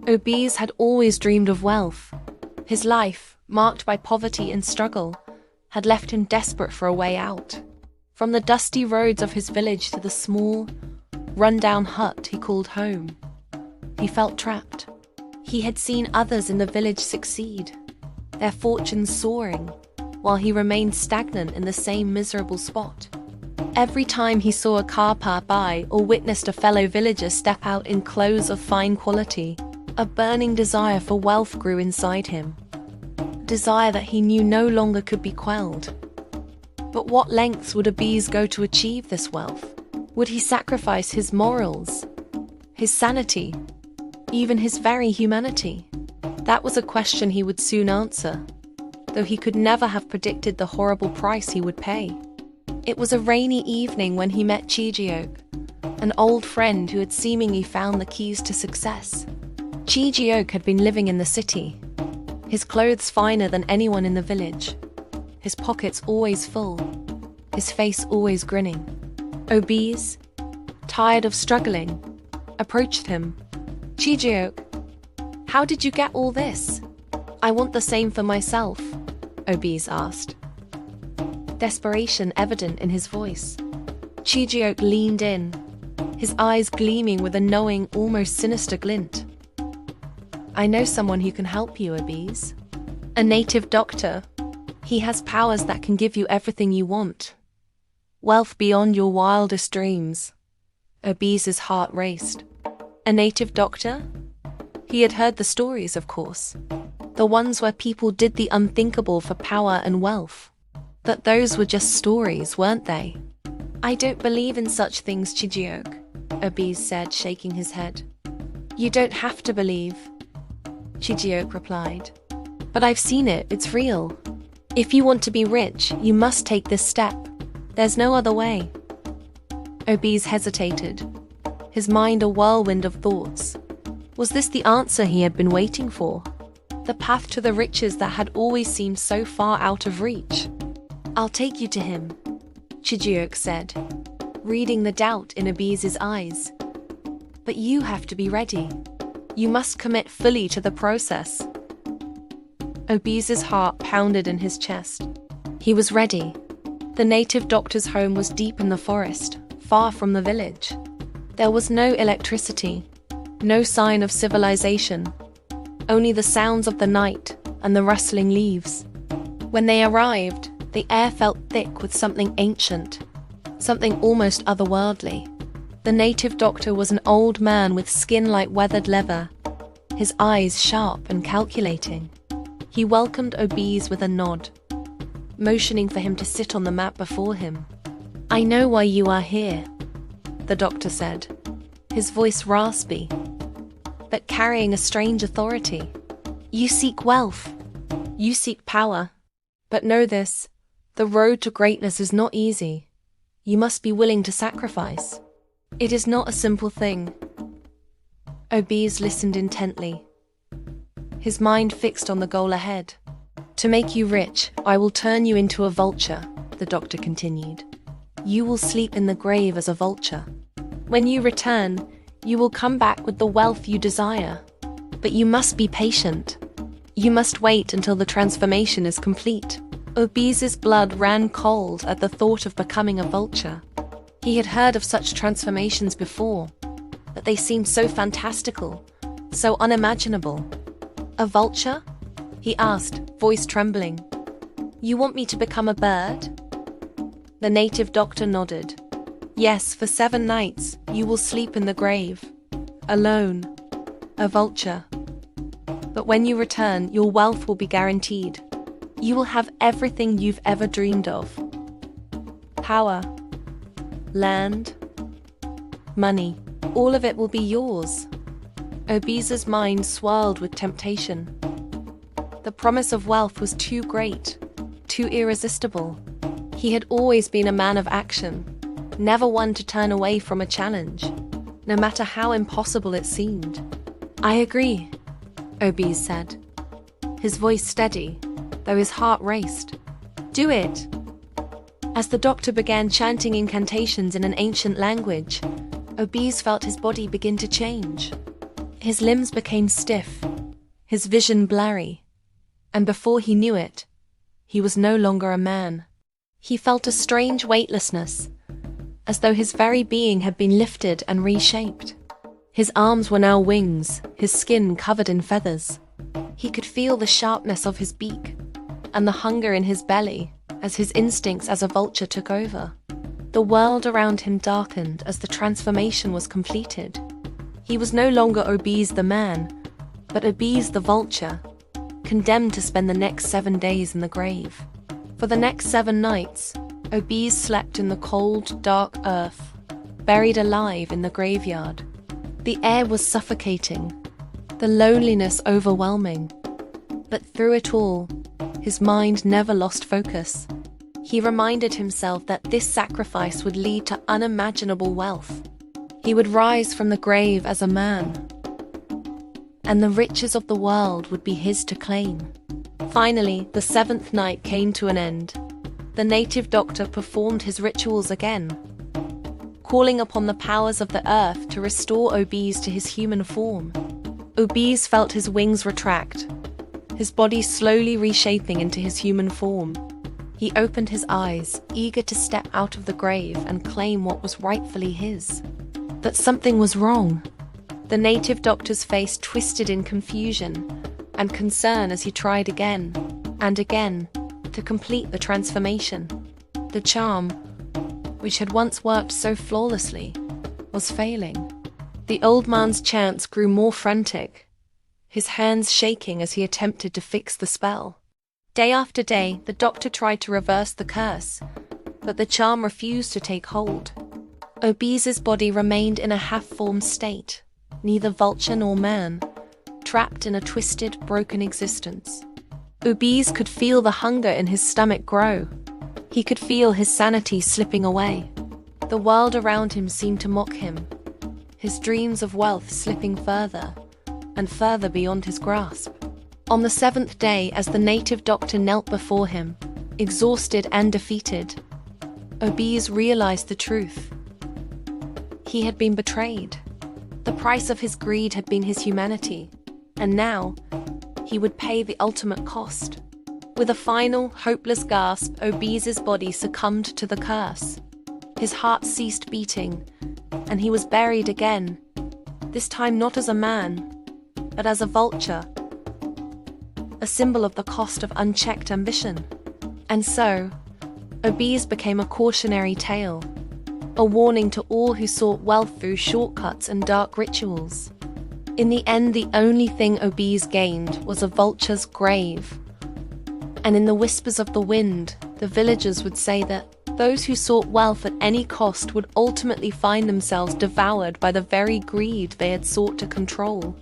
Obiz had always dreamed of wealth. His life, marked by poverty and struggle, had left him desperate for a way out. From the dusty roads of his village to the small, run-down hut he called home, he felt trapped. He had seen others in the village succeed, their fortunes soaring, while he remained stagnant in the same miserable spot. Every time he saw a car pass by or witnessed a fellow villager step out in clothes of fine quality, a burning desire for wealth grew inside him. Desire that he knew no longer could be quelled. But what lengths would Obiz go to achieve this wealth? Would he sacrifice his morals, his sanity, even his very humanity? That was a question he would soon answer, though he could never have predicted the horrible price he would pay. It was a rainy evening when he met Chijiok, an old friend who had seemingly found the keys to success. Chijiok had been living in the city, his clothes finer than anyone in the village, his pockets always full, his face always grinning. Obiz, tired of struggling, approached him. "Chijiok, how did you get all this? I want the same for myself," Obiz asked, desperation evident in his voice. Chijiok leaned in, his eyes gleaming with a knowing, almost sinister glint. "I know someone who can help you, Obiz. A native doctor. He has powers that can give you everything you want. Wealth beyond your wildest dreams." Obiz's heart raced. A native doctor? He had heard the stories, of course. The ones where people did the unthinkable for power and wealth. But those were just stories, weren't they? "I don't believe in such things, Chijiok," Obiz said, shaking his head. "You don't have to believe," Chijiok replied. "But I've seen it, it's real. If you want to be rich, you must take this step. There's no other way." Obiz hesitated, his mind a whirlwind of thoughts. Was this the answer he had been waiting for? The path to the riches that had always seemed so far out of reach? "I'll take you to him," Chijiok said, reading the doubt in Obiz's eyes. "But you have to be ready. You must commit fully to the process." Obiz's heart pounded in his chest. He was ready. The native doctor's home was deep in the forest, far from the village. There was no electricity, no sign of civilization, only the sounds of the night and the rustling leaves. When they arrived, the air felt thick with something ancient, something almost otherworldly. The native doctor was an old man with skin like weathered leather, his eyes sharp and calculating. He welcomed Obiz with a nod, motioning for him to sit on the mat before him. "I know why you are here," the doctor said, his voice raspy, but carrying a strange authority. "You seek wealth. You seek power. But know this, the road to greatness is not easy. You must be willing to sacrifice. It is not a simple thing." Obiz listened intently, his mind fixed on the goal ahead. "To make you rich, I will turn you into a vulture," the doctor continued. "You will sleep in the grave as a vulture. When you return, you will come back with the wealth you desire. But you must be patient. You must wait until the transformation is complete." Obiz's blood ran cold at the thought of becoming a vulture. He had heard of such transformations before, but they seemed so fantastical, so unimaginable. "A vulture?" he asked, voice trembling. "You want me to become a bird?" The native doctor nodded. "Yes, for 7 nights, you will sleep in the grave, alone, a vulture. But when you return, your wealth will be guaranteed. You will have everything you've ever dreamed of. Power, land, money, all of it will be yours." Obiz's mind swirled with temptation. The promise of wealth was too great, too irresistible. He had always been a man of action, never one to turn away from a challenge, no matter how impossible it seemed. "I agree," Obiz said, his voice steady, though his heart raced. "Do it." As the doctor began chanting incantations in an ancient language, Obiz felt his body begin to change. His limbs became stiff, his vision blurry, and before he knew it, he was no longer a man. He felt a strange weightlessness, as though his very being had been lifted and reshaped. His arms were now wings, his skin covered in feathers. He could feel the sharpness of his beak and the hunger in his belly as his instincts as a vulture took over. The world around him darkened as the transformation was completed. He was no longer Obese the man, but Obese the vulture, condemned to spend the next 7 days in the grave. For the next 7 nights, Obese slept in the cold, dark earth, buried alive in the graveyard. The air was suffocating, the loneliness overwhelming. But through it all, his mind never lost focus. He reminded himself that this sacrifice would lead to unimaginable wealth. He would rise from the grave as a man, and the riches of the world would be his to claim. Finally, the 7th night came to an end. The native doctor performed his rituals again, calling upon the powers of the earth to restore Obese to his human form. Obese felt his wings retract, his body slowly reshaping into his human form. He opened his eyes, eager to step out of the grave and claim what was rightfully his. But something was wrong. The native doctor's face twisted in confusion and concern as he tried again and again to complete the transformation. The charm, which had once worked so flawlessly, was failing. The old man's chants grew more frantic, his hands shaking as he attempted to fix the spell. Day after day, the doctor tried to reverse the curse, but the charm refused to take hold. Obese's body remained in a half-formed state, neither vulture nor man, trapped in a twisted, broken existence. Obese could feel the hunger in his stomach grow. He could feel his sanity slipping away. The world around him seemed to mock him, his dreams of wealth slipping further and further beyond his grasp. On the 7th day, as the native doctor knelt before him, exhausted and defeated, Obese realized the truth. He had been betrayed. The price of his greed had been his humanity, and now he would pay the ultimate cost. With a final, hopeless gasp, Obese's body succumbed to the curse. His heart ceased beating, and he was buried again, this time not as a man, but as a vulture, a symbol of the cost of unchecked ambition. And so, Obese became a cautionary tale, a warning to all who sought wealth through shortcuts and dark rituals. In the end, the only thing Obese gained was a vulture's grave. And in the whispers of the wind, the villagers would say that those who sought wealth at any cost would ultimately find themselves devoured by the very greed they had sought to control.